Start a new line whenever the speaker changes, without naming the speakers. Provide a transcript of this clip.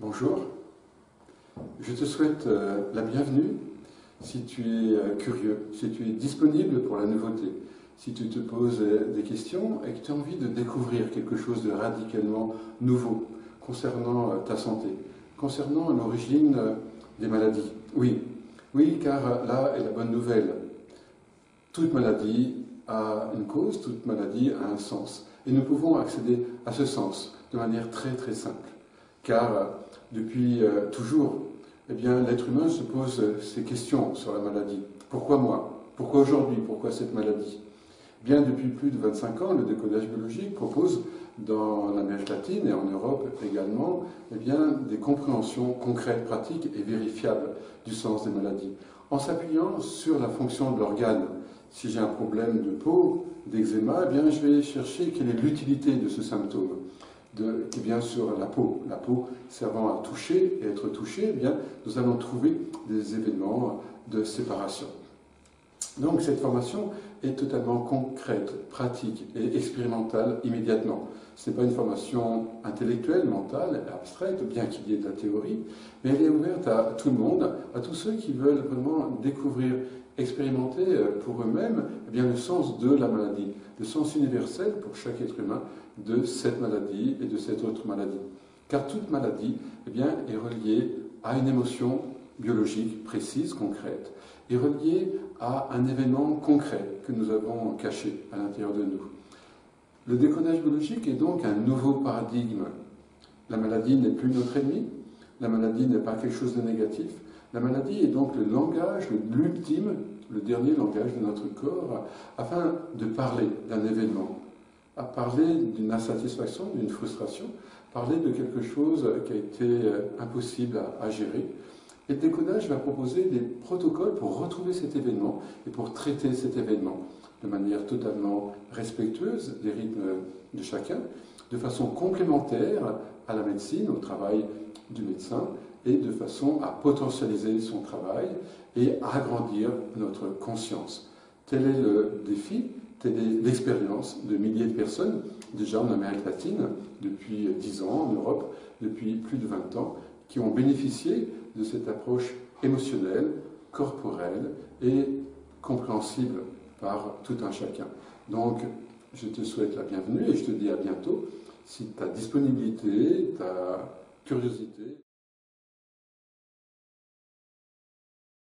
Bonjour, je te souhaite la bienvenue si tu es curieux, si tu es disponible pour la nouveauté, si tu te poses des questions et que tu as envie de découvrir quelque chose de radicalement nouveau concernant ta santé, concernant l'origine des maladies. Oui, car là est la bonne nouvelle. Toute maladie a une cause, toute maladie a un sens. Et nous pouvons accéder à ce sens de manière très simple. Car depuis toujours, eh bien, l'être humain se pose ces questions sur la maladie. Pourquoi moi? Pourquoi aujourd'hui? Pourquoi cette maladie? Bien, depuis plus de 25 ans, le décodage biologique propose dans l'Amérique latine et en Europe également eh bien, des compréhensions concrètes, pratiques et vérifiables du sens des maladies, en s'appuyant sur la fonction de l'organe. Si j'ai un problème de peau, d'eczéma, eh bien, je vais chercher quelle est l'utilité de ce symptôme. Qui est bien sûr la peau servant à toucher et être touché, eh bien, nous allons trouver des événements de séparation. Donc cette formation est totalement concrète, pratique et expérimentale immédiatement. Ce n'est pas une formation intellectuelle, mentale, abstraite, bien qu'il y ait de la théorie, mais elle est ouverte à tout le monde, à tous ceux qui veulent vraiment découvrir, expérimenter pour eux-mêmes eh bien, le sens de la maladie, le sens universel pour chaque être humain de cette maladie et de cette autre maladie. Car toute maladie eh bien, est reliée à une émotion biologique précise, concrète, est reliée à un événement concret que nous avons caché à l'intérieur de nous. Le décodage biologique est donc un nouveau paradigme. La maladie n'est plus notre ennemi, la maladie n'est pas quelque chose de négatif, la maladie est donc le langage, l'ultime, le dernier langage de notre corps, afin de parler d'un événement, à parler d'une insatisfaction, d'une frustration, parler de quelque chose qui a été impossible à gérer. Et le décodage va proposer des protocoles pour retrouver cet événement et pour traiter cet événement de manière totalement respectueuse des rythmes de chacun, de façon complémentaire à la médecine, au travail du médecin, et de façon à potentialiser son travail et à agrandir notre conscience. Tel est le défi, telle est l'expérience de milliers de personnes, déjà en Amérique latine, depuis 10 ans, en Europe, depuis plus de 20 ans, qui ont bénéficié de cette approche émotionnelle, corporelle et compréhensible par tout un chacun. Donc, je te souhaite la bienvenue et je te dis à bientôt si ta disponibilité, ta curiosité...